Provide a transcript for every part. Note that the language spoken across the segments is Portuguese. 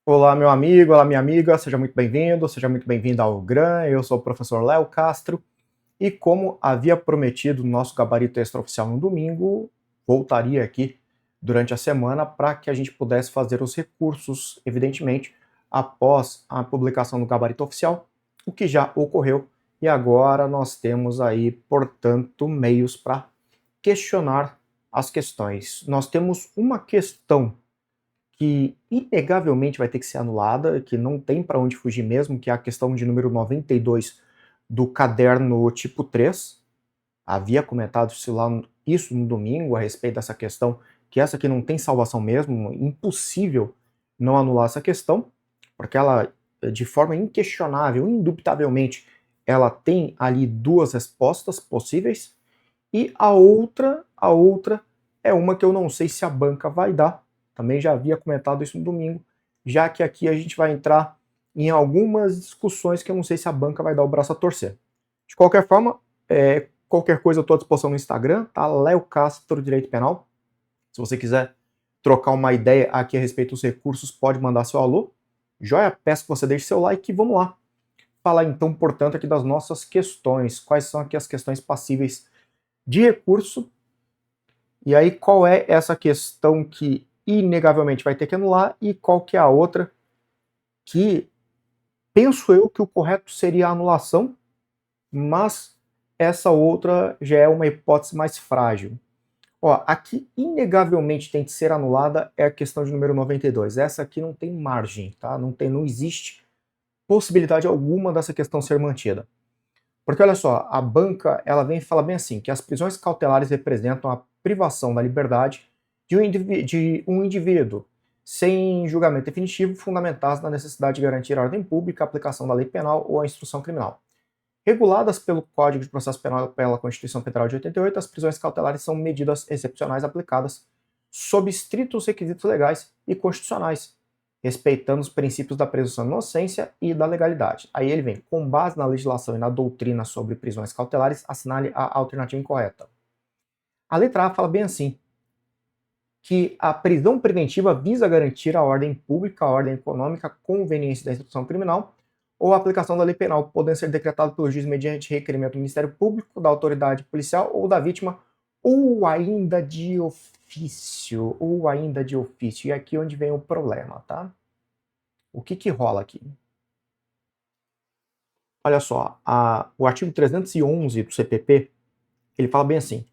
Olá, meu amigo, olá, minha amiga, seja muito bem-vindo, seja muito bem-vinda ao GRAM. Eu sou o professor Léo Castro e, como havia prometido no nosso gabarito extraoficial no domingo, voltaria aqui durante a semana para que a gente pudesse fazer os recursos, evidentemente, após a publicação do gabarito oficial, o que já ocorreu, e agora nós temos aí, portanto, meios para questionar as questões. Nós temos uma questão que inegavelmente vai ter que ser anulada, que não tem para onde fugir mesmo, que é a questão de número 92 do caderno tipo 3. Havia comentado isso no domingo a respeito dessa questão, que essa aqui não tem salvação mesmo, impossível não anular essa questão, porque ela, de forma inquestionável, indubitavelmente, ela tem ali duas respostas possíveis, e a outra é uma que eu não sei se a banca vai dar. Também já havia comentado isso no domingo, já que aqui a gente vai entrar em algumas discussões que eu não sei se a banca vai dar o braço a torcer. De qualquer forma, qualquer coisa eu estou à disposição no Instagram, tá? Léo Castro Direito Penal. Se você quiser trocar uma ideia aqui a respeito dos recursos, pode mandar seu alô. Joia, peço que você deixe seu like e vamos lá. Falar então, portanto, aqui das nossas questões. Quais são aqui as questões passíveis de recurso? E aí, qual é essa questão que inegavelmente vai ter que anular e qual que é a outra que penso eu que o correto seria a anulação, mas essa outra já é uma hipótese mais frágil. Ó, aqui inegavelmente tem que ser anulada é a questão de número 92. Essa aqui não tem margem, tá? Não existe possibilidade alguma dessa questão ser mantida. Porque olha só, a banca ela vem e fala bem assim, que as prisões cautelares representam a privação da liberdade de um indivíduo sem julgamento definitivo, fundamentados na necessidade de garantir a ordem pública, a aplicação da lei penal ou a instrução criminal. Reguladas pelo Código de Processo Penal e pela Constituição Federal de 88, as prisões cautelares são medidas excepcionais aplicadas sob estritos requisitos legais e constitucionais, respeitando os princípios da presunção de inocência e da legalidade. Aí ele vem, com base na legislação e na doutrina sobre prisões cautelares, assinale a alternativa incorreta. A letra A fala bem assim, que a prisão preventiva visa garantir a ordem pública, a ordem econômica, a conveniência da instrução criminal ou a aplicação da lei penal, podendo ser decretado pelo juiz mediante requerimento do Ministério Público, da autoridade policial ou da vítima, ou ainda de ofício, E aqui é onde vem o problema, tá? O que rola aqui? Olha só, o artigo 311 do CPP, ele fala bem assim,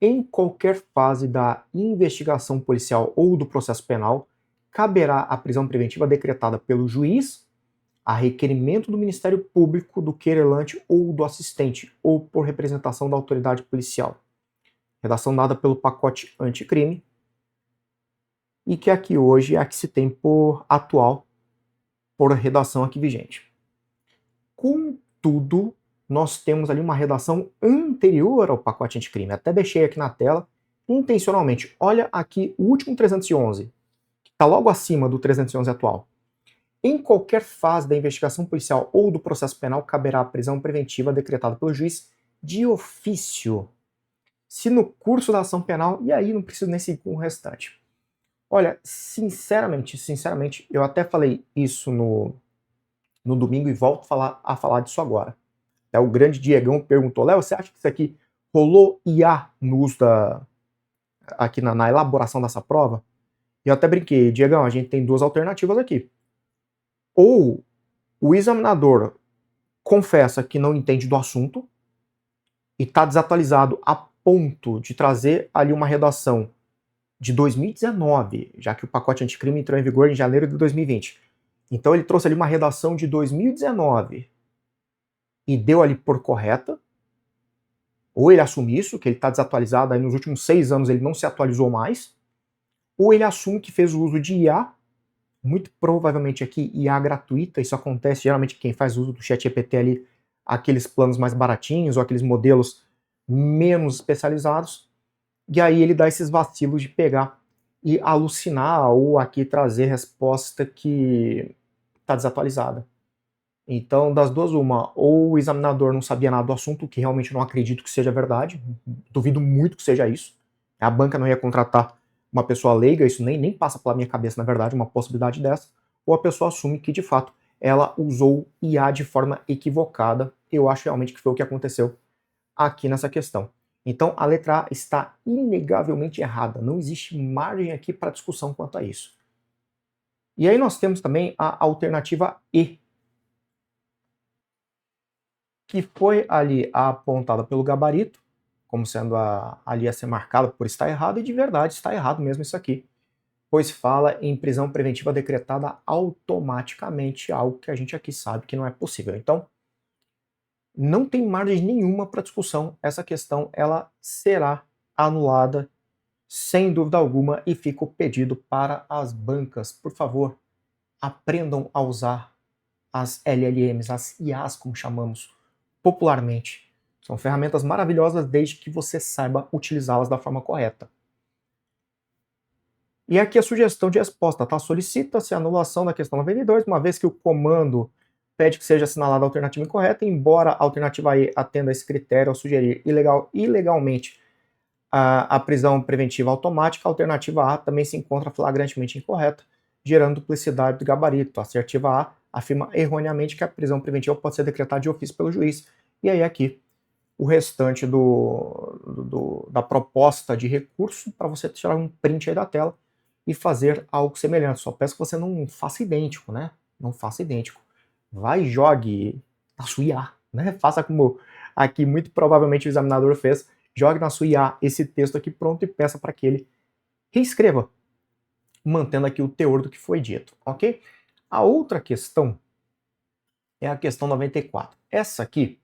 em qualquer fase da investigação policial ou do processo penal, caberá a prisão preventiva decretada pelo juiz a requerimento do Ministério Público, do querelante ou do assistente, ou por representação da autoridade policial. Redação dada pelo pacote anticrime, e que aqui hoje é a que se tem por atual, por redação aqui vigente. Contudo, nós temos ali uma redação anterior ao pacote anticrime. Até deixei aqui na tela, intencionalmente. Olha aqui o último 311, que está logo acima do 311 atual. Em qualquer fase da investigação policial ou do processo penal, caberá a prisão preventiva decretada pelo juiz de ofício. Se no curso da ação penal, e aí não preciso nem seguir com o restante. Olha, sinceramente, eu até falei isso no domingo e volto a falar disso agora. O grande Diegão perguntou, Léo, você acha que isso aqui rolou IA no uso aqui na elaboração dessa prova? E eu até brinquei, Diegão, a gente tem duas alternativas aqui. Ou o examinador confessa que não entende do assunto e está desatualizado a ponto de trazer ali uma redação de 2019, já que o pacote anticrime entrou em vigor em janeiro de 2020. Então ele trouxe ali uma redação de 2019 e deu ali por correta, ou ele assume isso, que ele está desatualizado, aí nos últimos 6 anos ele não se atualizou mais, ou ele assume que fez o uso de IA, muito provavelmente aqui IA gratuita, isso acontece geralmente quem faz uso do ChatGPT ali, aqueles planos mais baratinhos, ou aqueles modelos menos especializados, e aí ele dá esses vacilos de pegar e alucinar, ou aqui trazer resposta que está desatualizada. Então, das duas, uma, ou o examinador não sabia nada do assunto, que realmente não acredito que seja verdade, duvido muito que seja isso. A banca não ia contratar uma pessoa leiga, isso nem passa pela minha cabeça, na verdade, uma possibilidade dessa. ou a pessoa assume que, de fato, ela usou IA de forma equivocada. Eu acho realmente que foi o que aconteceu aqui nessa questão. Então, a letra A está inegavelmente errada. Não existe margem aqui para discussão quanto a isso. E aí nós temos também a alternativa E, que foi ali apontada pelo gabarito, como sendo ali a ser marcada por estar errado, e de verdade está errado mesmo isso aqui, pois fala em prisão preventiva decretada automaticamente, algo que a gente aqui sabe que não é possível. Então, não tem margem nenhuma para discussão, essa questão ela será anulada sem dúvida alguma, e fica o pedido para as bancas, por favor, aprendam a usar as LLMs, as IAs, como chamamos popularmente. São ferramentas maravilhosas desde que você saiba utilizá-las da forma correta. E aqui a sugestão de resposta, tá? Solicita-se a anulação da questão 92, uma vez que o comando pede que seja assinalada a alternativa incorreta, embora a alternativa E atenda a esse critério ao sugerir ilegalmente a prisão preventiva automática, a alternativa A também se encontra flagrantemente incorreta, gerando duplicidade do gabarito. A assertiva A afirma erroneamente que a prisão preventiva pode ser decretada de ofício pelo juiz. E aí aqui o restante da proposta de recurso para você tirar um print aí da tela e fazer algo semelhante. Só peço que você não faça idêntico, né? Não faça idêntico. Vai e jogue na sua IA, né? Faça como aqui muito provavelmente o examinador fez. Jogue na sua IA esse texto aqui pronto e peça para que ele reescreva, mantendo aqui o teor do que foi dito, ok? A outra questão é a questão 94. Essa aqui,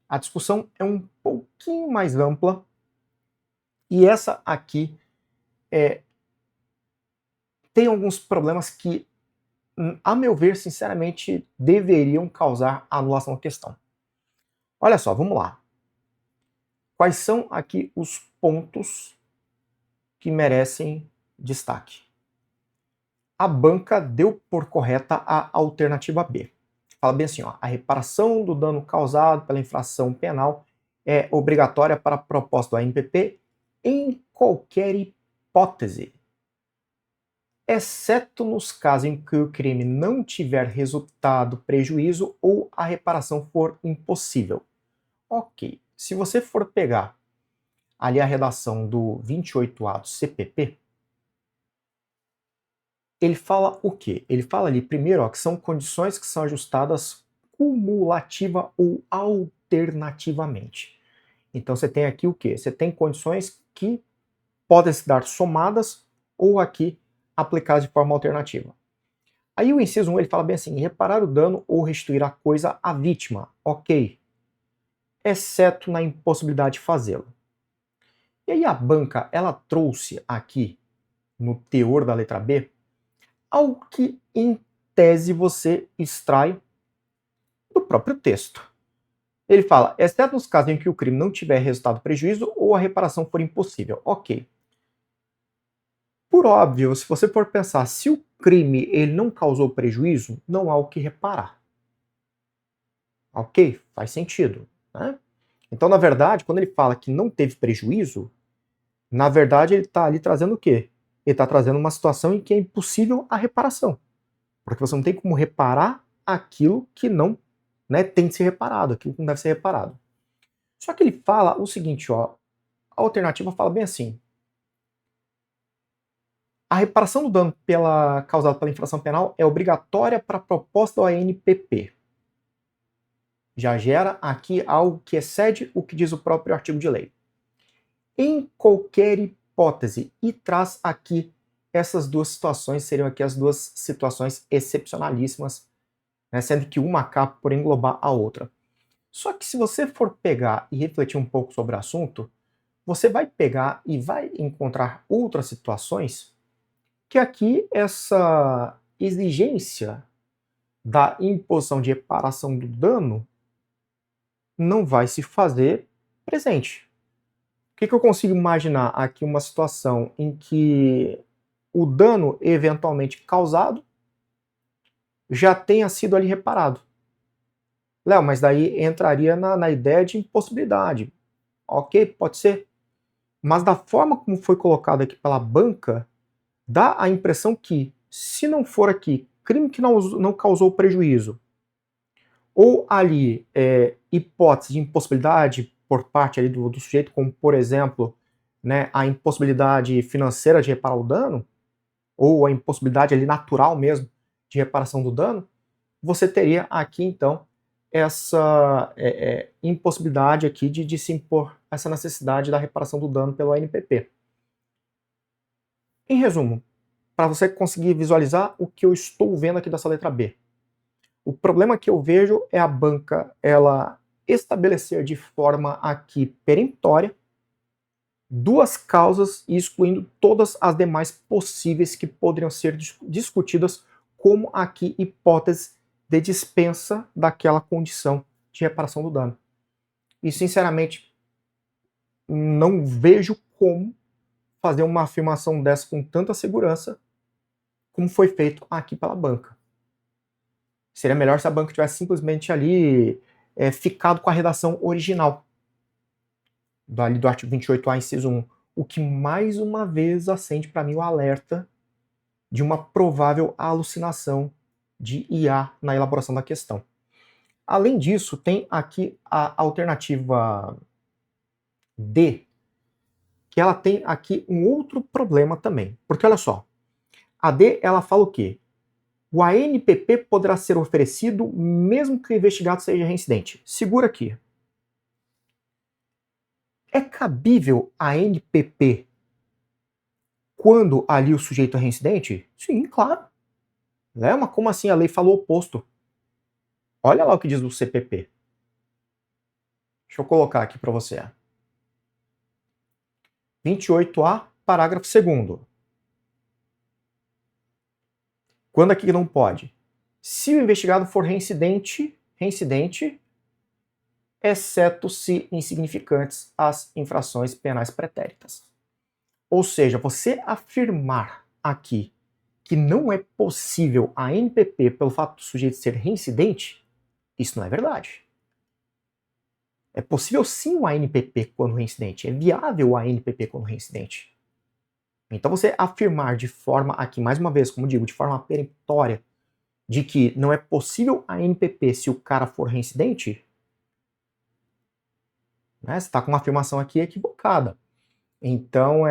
a discussão é um pouquinho mais ampla, e essa aqui tem alguns problemas que, a meu ver, sinceramente, deveriam causar a anulação da questão. Olha só, vamos lá. Quais são aqui os pontos que merecem destaque? A banca deu por correta a alternativa B. Fala bem assim, ó, a reparação do dano causado pela infração penal é obrigatória para a proposta do ANPP em qualquer hipótese, exceto nos casos em que o crime não tiver resultado prejuízo ou a reparação for impossível. Ok, se você for pegar ali a redação do 28A do CPP, ele fala o quê? Ele fala ali, primeiro, ó, que são condições que são ajustadas cumulativa ou alternativamente. Então você tem aqui o quê? Você tem condições que podem se dar somadas ou aqui aplicadas de forma alternativa. Aí o inciso 1 ele fala bem assim, reparar o dano ou restituir a coisa à vítima, ok, exceto na impossibilidade de fazê-lo. E aí a banca, ela trouxe aqui, no teor da letra B, algo que, em tese, você extrai do próprio texto. Ele fala, exceto nos casos em que o crime não tiver resultado prejuízo ou a reparação for impossível. Ok. Por óbvio, se você for pensar, se o crime ele não causou prejuízo, não há o que reparar. Ok? Faz sentido, né? Então, na verdade, quando ele fala que não teve prejuízo, na verdade ele está ali trazendo o quê? Ele está trazendo uma situação em que é impossível a reparação. Porque você não tem como reparar aquilo que não, né, tem de ser reparado, aquilo que não deve ser reparado. Só que ele fala o seguinte, ó, a alternativa fala bem assim, a reparação do dano causado pela infração penal é obrigatória para a proposta do ANPP. Já gera aqui algo que excede o que diz o próprio artigo de lei. Em qualquer hipótese, e traz aqui essas duas situações, seriam aqui as duas situações excepcionalíssimas, né, sendo que uma acaba por englobar a outra. Só que se você for pegar e refletir um pouco sobre o assunto, você vai pegar e vai encontrar outras situações que aqui essa exigência da imposição de reparação do dano não vai se fazer presente. O que eu consigo imaginar aqui? Uma situação em que o dano eventualmente causado já tenha sido ali reparado. Léo, mas daí entraria na ideia de impossibilidade. Ok, pode ser. Mas da forma como foi colocado aqui pela banca, dá a impressão que, se não for aqui crime que não causou prejuízo, ou ali hipótese de impossibilidade por parte ali do sujeito, como por exemplo, né, a impossibilidade financeira de reparar o dano, ou a impossibilidade ali natural mesmo de reparação do dano, você teria aqui então essa impossibilidade aqui de se impor essa necessidade da reparação do dano pelo ANPP. Em resumo, para você conseguir visualizar o que eu estou vendo aqui dessa letra B. O problema que eu vejo é a banca ela estabelecer de forma aqui peremptória duas causas e excluindo todas as demais possíveis que poderiam ser discutidas como aqui hipótese de dispensa daquela condição de reparação do dano. E sinceramente não vejo como fazer uma afirmação dessa com tanta segurança como foi feito aqui pela banca. Seria melhor se a banca tivesse simplesmente ali ficado com a redação original do artigo 28A, inciso 1, o que mais uma vez acende para mim o alerta de uma provável alucinação de IA na elaboração da questão. Além disso, tem aqui a alternativa D, que ela tem aqui um outro problema também. Porque olha só, a D ela fala o quê? O ANPP poderá ser oferecido mesmo que o investigado seja reincidente. Segura aqui. É cabível a ANPP quando ali o sujeito é reincidente? Sim, claro. Mas como assim a lei falou o oposto? Olha lá o que diz o CPP. Deixa eu colocar aqui para você. 28A, parágrafo 2º. Quando aqui não pode? Se o investigado for reincidente, exceto se insignificantes as infrações penais pretéritas. Ou seja, você afirmar aqui que não é possível a ANPP pelo fato do sujeito ser reincidente, isso não é verdade. É possível sim o ANPP quando reincidente, é viável o ANPP quando reincidente. Então você afirmar de forma, aqui mais uma vez, como digo, de forma peremptória, de que não é possível a ANPP se o cara for reincidente, né, você está com uma afirmação aqui equivocada. Então,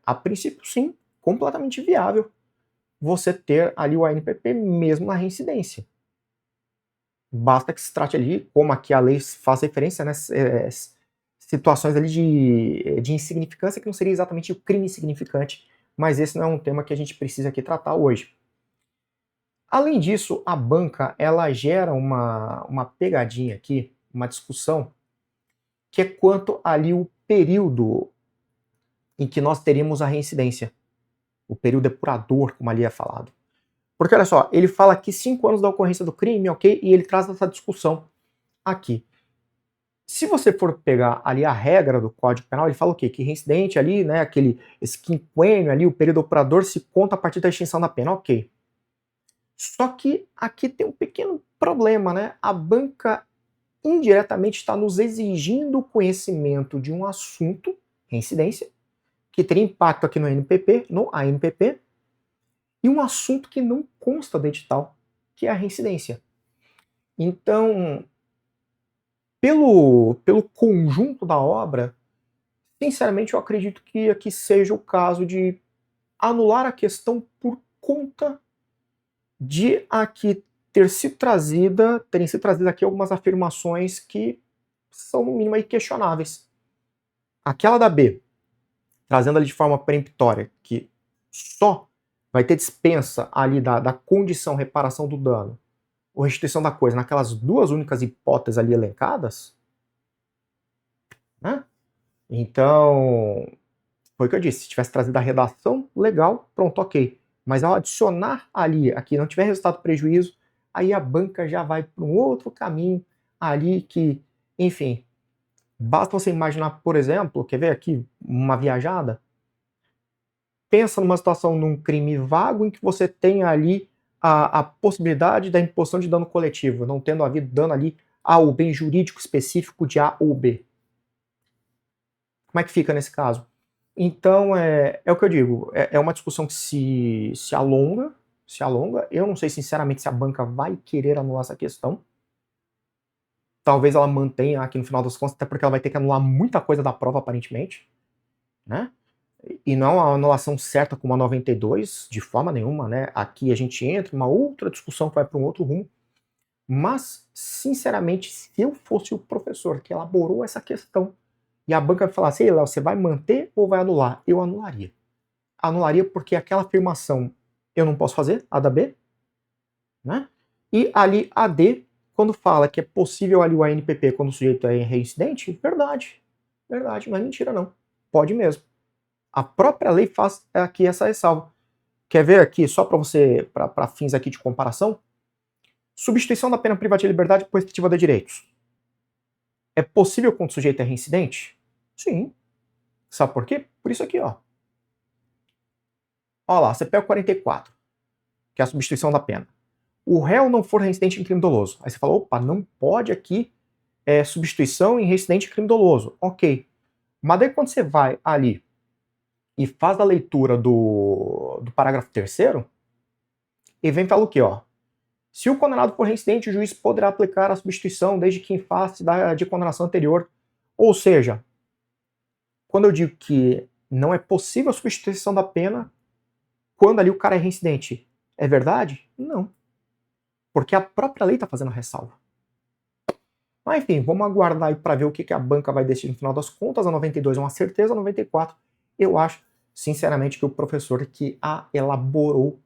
a princípio, sim, completamente viável você ter ali o ANPP mesmo na reincidência. Basta que se trate ali, como aqui a lei faz referência, né, situações ali de insignificância que não seria exatamente o crime insignificante, mas esse não é um tema que a gente precisa aqui tratar hoje. Além disso, a banca ela gera uma pegadinha aqui, uma discussão, que é quanto ali o período em que nós teríamos a reincidência. O período depurador, como ali é falado. Porque olha só, ele fala aqui 5 anos da ocorrência do crime, ok? E ele traz essa discussão aqui. Se você for pegar ali a regra do Código Penal, ele fala o quê? Que reincidente ali, né, esse quinquênio ali, o período depurador se conta a partir da extinção da pena, ok. Só que aqui tem um pequeno problema, né? A banca indiretamente está nos exigindo o conhecimento de um assunto, reincidência, que teria impacto aqui no ANPP, e um assunto que não consta do edital, que é a reincidência. Então, pelo conjunto da obra, sinceramente eu acredito que aqui seja o caso de anular a questão por conta de aqui terem sido trazidas aqui algumas afirmações que são no mínimo aí questionáveis. Aquela da B, trazendo ali de forma peremptória, que só vai ter dispensa ali da condição reparação do dano ou restituição da coisa naquelas duas únicas hipóteses ali elencadas, né? Então, foi o que eu disse, se tivesse trazido a redação, legal, pronto, ok. Mas ao adicionar ali, aqui não tiver resultado prejuízo, aí a banca já vai para um outro caminho ali que, enfim, basta você imaginar, por exemplo, quer ver aqui uma viajada? Pensa numa situação, num crime vago em que você tem ali a possibilidade da imposição de dano coletivo, não tendo havido dano ali A ou B jurídico específico de A ou B. Como é que fica nesse caso? Então, é o que eu digo, é uma discussão que se alonga, se alonga. Eu não sei, sinceramente, se a banca vai querer anular essa questão. Talvez ela mantenha aqui no final das contas, até porque ela vai ter que anular muita coisa da prova, aparentemente, né? E não a anulação certa como a 92, de forma nenhuma, né? Aqui a gente entra em uma outra discussão que vai para um outro rumo. Mas, sinceramente, se eu fosse o professor que elaborou essa questão e a banca falasse, ei, Léo, você vai manter ou vai anular? Eu anularia. Anularia porque aquela afirmação eu não posso fazer, a da B, né? E ali a D, quando fala que é possível ali o ANPP quando o sujeito é reincidente, verdade. Verdade, não é mentira não. Pode mesmo. A própria lei faz aqui essa ressalva. Quer ver aqui, só para você, para fins aqui de comparação? Substituição da pena privativa de liberdade por restritiva de direitos. É possível quando o sujeito é reincidente? Sim. Sabe por quê? Por isso aqui, ó. Olha lá, CPL 44, que é a substituição da pena. O réu não for reincidente em crime doloso. Aí você fala, opa, não pode aqui substituição em reincidente em crime doloso. Ok. Mas daí quando você vai ali e faz a leitura do parágrafo 3º, ele vem e fala o quê, ó? Se o condenado for reincidente, o juiz poderá aplicar a substituição desde que em face de condenação anterior. Ou seja, quando eu digo que não é possível a substituição da pena quando ali o cara é reincidente, é verdade? Não. Porque a própria lei está fazendo ressalva. Mas enfim, vamos aguardar aí para ver o que a banca vai decidir no final das contas. A 92 é uma certeza, a 94 eu acho, sinceramente, que o professor que a elaborou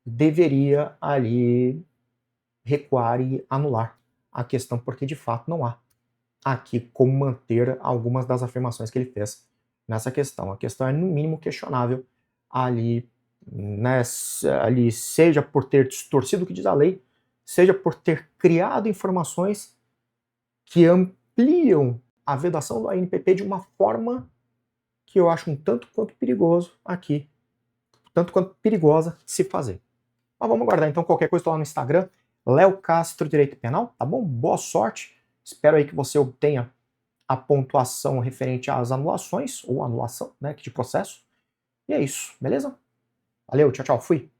deveria ali recuar e anular a questão, porque de fato não há aqui como manter algumas das afirmações que ele fez nessa questão. A questão é no mínimo questionável ali, né, ali seja por ter distorcido o que diz a lei, seja por ter criado informações que ampliam a vedação do ANPP de uma forma que eu acho um tanto quanto perigoso aqui, tanto quanto perigosa de se fazer. Mas vamos aguardar então, qualquer coisa, estou lá no Instagram, Léo Castro Direito Penal, tá bom? Boa sorte, espero aí que você obtenha a pontuação referente às anulações, ou anulação, né, de processo. E é isso, beleza? Valeu, tchau, tchau, fui!